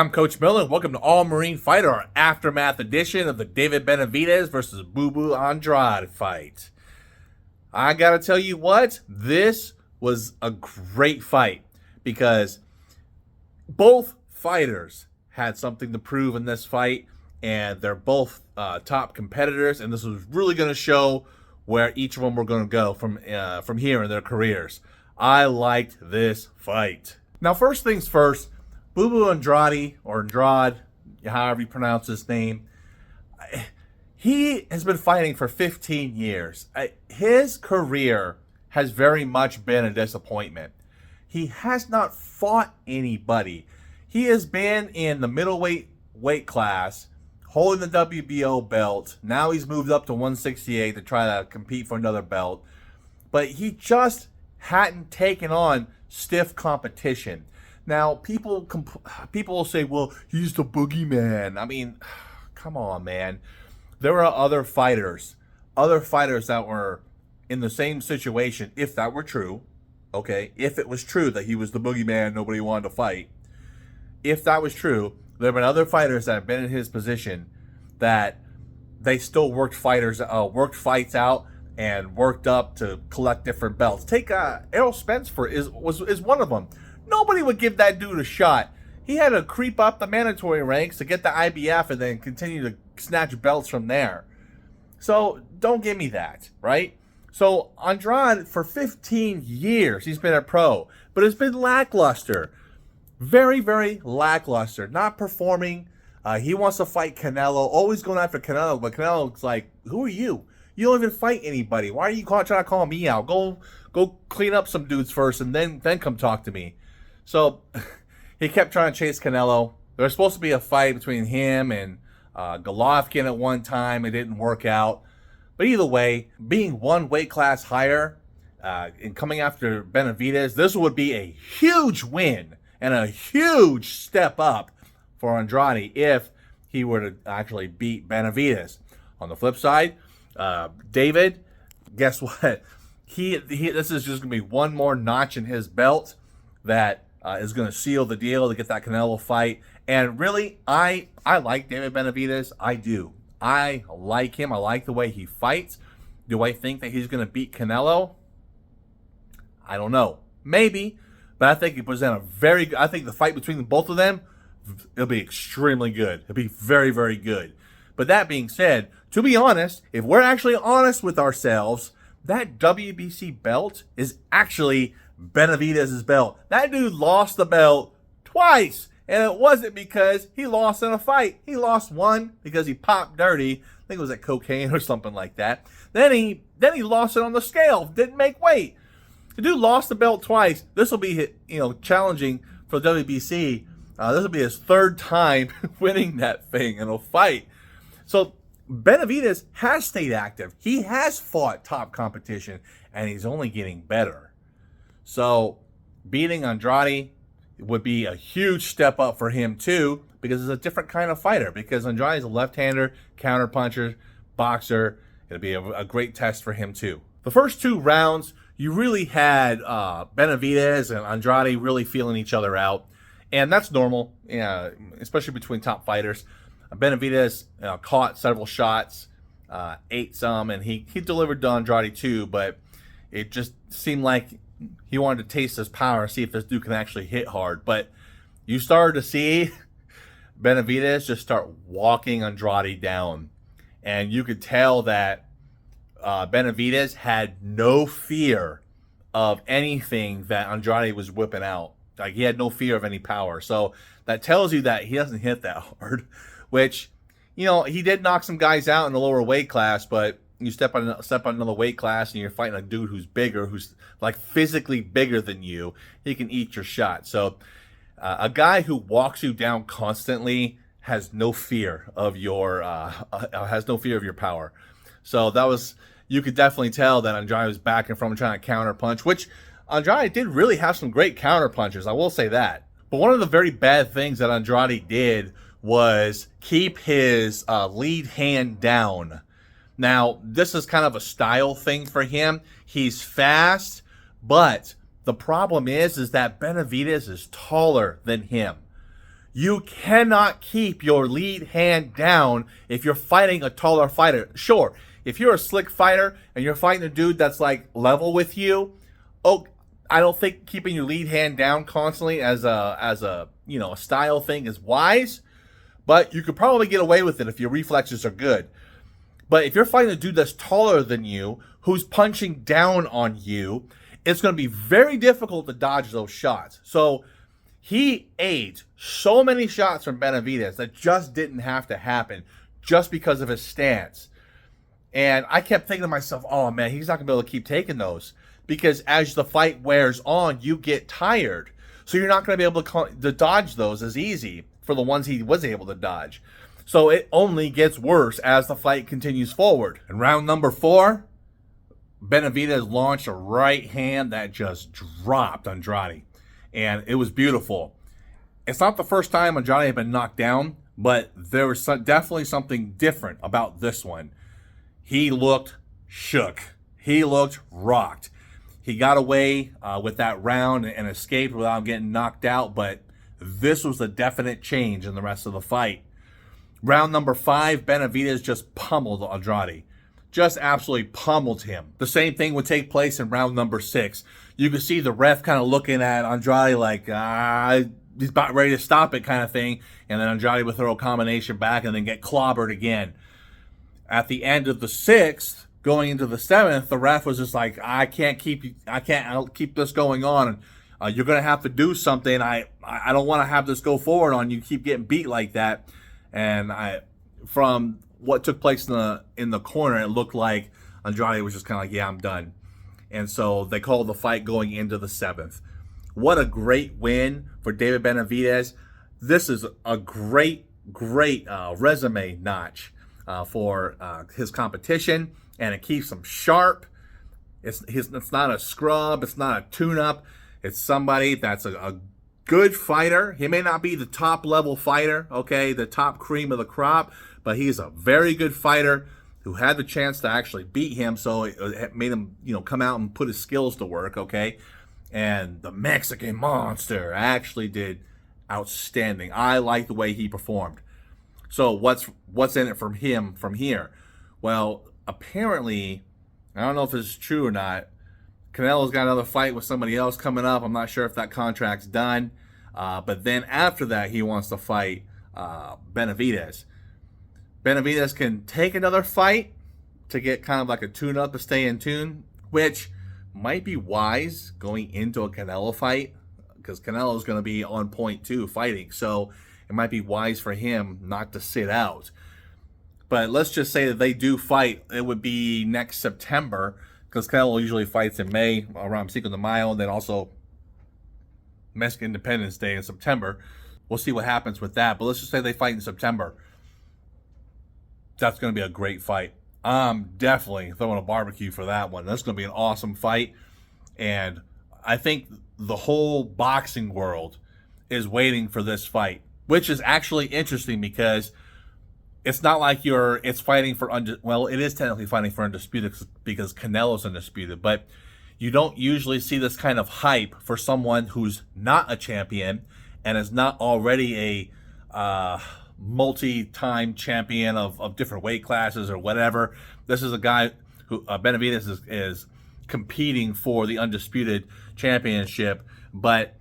I'm Coach Miller, and welcome to All Marine Fighter, our aftermath edition of the David Benavidez versus Boo Boo Andrade fight. I gotta tell you what, this was a great fight because both fighters had something to prove in this fight, and they're both top competitors, and this was really going to show where each of them were going to go from here in their careers. I liked this fight. Now, first things first, Boo Boo Andrade, or Andrade, however you pronounce his name, he has been fighting for 15 years. His career has very much been a disappointment. He has not fought anybody. He has been in the middleweight weight class, holding the WBO belt. Now he's moved up to 168 to try to compete for another belt. But he just hadn't taken on stiff competition. Now, people will say, well, he's the boogeyman. I mean, come on, man. There are other fighters that were in the same situation, if that were true, okay? If it was true that he was the boogeyman, nobody wanted to fight. If that was true, there have been other fighters that have been in his position that they still worked fights out and worked up to collect different belts. Take Errol Spencer is one of them. Nobody would give that dude a shot. He had to creep up the mandatory ranks to get the IBF and then continue to snatch belts from there. So don't give me that, right? So Andrade, for 15 years, he's been a pro, but it's been lackluster. Very, very lackluster. Not performing. He wants to fight Canelo. Always going after Canelo, but Canelo's like, who are you? You don't even fight anybody. Why are you trying to call me out? Go clean up some dudes first and then come talk to me. So he kept trying to chase Canelo. There was supposed to be a fight between him and Golovkin at one time. It didn't work out. But either way, being one weight class higher and coming after Benavidez, this would be a huge win and a huge step up for Andrade if he were to actually beat Benavidez. On the flip side, David, guess what? This is just going to be one more notch in his belt that is going to seal the deal to get that Canelo fight. And really, I like David Benavidez. I do. I like him. I like the way he fights. Do I think that he's going to beat Canelo? I don't know. Maybe. But I think he present I think the fight between both of them, it'll be extremely good. It'll be very, very good. But that being said, to be honest, if we're actually honest with ourselves, that WBC belt is actually Benavidez's belt. That dude lost the belt twice. And it wasn't because he lost in a fight. He lost one because he popped dirty. I think it was at cocaine or something like that. Then he lost it on the scale. Didn't make weight. The dude lost the belt twice. This will be, challenging for WBC. This will be his third time winning that thing in a fight. So Benavidez has stayed active. He has fought top competition, and he's only getting better. So beating Andrade would be a huge step up for him too, because it's a different kind of fighter. Because Andrade is a left-hander, counterpuncher, boxer. It'll be a great test for him too. The first two rounds, you really had Benavidez and Andrade really feeling each other out. And that's normal, especially between top fighters. Benavidez caught several shots, ate some, and he delivered to Andrade too, but it just seemed like he wanted to taste his power, see if this dude can actually hit hard. But you started to see Benavidez just start walking Andrade down. And you could tell that Benavidez had no fear of anything that Andrade was whipping out. Like, he had no fear of any power. So that tells you that he doesn't hit that hard, which, he did knock some guys out in the lower weight class, but you step on another weight class and you're fighting a dude who's bigger, who's like physically bigger than you, he can eat your shot. So a guy who walks you down constantly has no fear of your power. So you could definitely tell that Andrade was backing from trying to counter punch, which Andrade did really have some great counter punches. I will say that. But one of the very bad things that Andrade did was keep his lead hand down. Now, this is kind of a style thing for him. He's fast, but the problem is that Benavidez is taller than him. You cannot keep your lead hand down if you're fighting a taller fighter. Sure, if you're a slick fighter and you're fighting a dude that's like level with you, I don't think keeping your lead hand down constantly as a a style thing is wise. But you could probably get away with it if your reflexes are good. But if you're fighting a dude that's taller than you, who's punching down on you, it's going to be very difficult to dodge those shots. So he ate so many shots from Benavidez that just didn't have to happen just because of his stance. And I kept thinking to myself, oh man, he's not going to be able to keep taking those. Because as the fight wears on, you get tired. So you're not going to be able to dodge those as easy for the ones he was able to dodge. So it only gets worse as the fight continues forward. In round number 4, Benavidez launched a right hand that just dropped Andrade. And it was beautiful. It's not the first time Andrade had been knocked down, but there was definitely something different about this one. He looked shook. He looked rocked. He got away with that round and escaped without getting knocked out, but this was a definite change in the rest of the fight. Round number 5, Benavidez just pummeled Andrade. Just absolutely pummeled him. The same thing would take place in round number 6. You could see the ref kind of looking at Andrade like, he's about ready to stop it kind of thing. And then Andrade would throw a combination back and then get clobbered again. At the end of the 6th, going into the 7th, the ref was just like, I can't keep this going on. You're going to have to do something. I don't want to have this go forward on you. Keep getting beat like that. And from what took place in the corner, it looked like Andrade was just kind of like, yeah, I'm done. And so they called the fight going into the 7th. What a great win for David Benavidez. This is a great resume notch for his competition, and it keeps him sharp. It's not a scrub. It's not a tune-up. It's somebody that's a good fighter. He may not be the top level fighter, okay, the top cream of the crop, but he's a very good fighter who had the chance to actually beat him, so it made him, come out and put his skills to work, okay? And the Mexican Monster actually did outstanding. I like the way he performed. So what's in it from him from here? Well, apparently, I don't know if it's true or not, Canelo's got another fight with somebody else coming up. I'm not sure if that contract's done. But then after that, he wants to fight Benavidez. Benavidez can take another fight to get kind of like a tune-up to stay in tune, which might be wise going into a Canelo fight because Canelo's going to be on point too fighting. So it might be wise for him not to sit out. But let's just say that they do fight. It would be next September, because Canelo usually fights in May around Cinco de Mayo, and then also Mexican Independence Day in September. We'll see what happens with that. But let's just say they fight in September. That's going to be a great fight. I'm definitely throwing a barbecue for that one. That's going to be an awesome fight. And I think the whole boxing world is waiting for this fight, which is actually interesting because it's not like it's fighting for, it is technically fighting for undisputed because Canelo's undisputed, but you don't usually see this kind of hype for someone who's not a champion and is not already a multi-time champion of different weight classes or whatever. This is a guy who, Benavidez is competing for the undisputed championship, but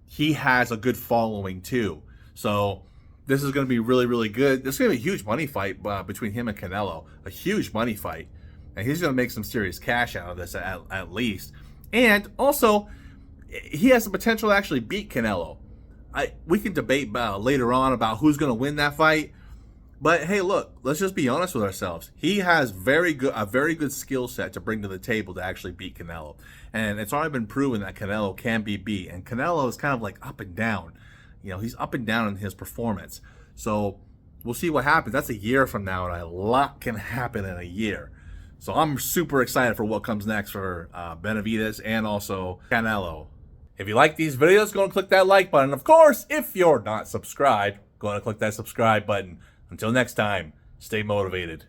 he has a good following too. So this is going to be really, really good. This is going to be a huge money fight between him and Canelo. A huge money fight. And he's going to make some serious cash out of this at least. And also, he has the potential to actually beat Canelo. We can debate later on about who's going to win that fight. But hey, look, let's just be honest with ourselves. He has a very good skill set to bring to the table to actually beat Canelo. And it's already been proven that Canelo can be beat. And Canelo is kind of like up and down. He's up and down in his performance. So we'll see what happens. That's a year from now, and a lot can happen in a year. So I'm super excited for what comes next for Benavidez and also Canelo. If you like these videos, go and click that like button. Of course, if you're not subscribed, go and click that subscribe button. Until next time, stay motivated.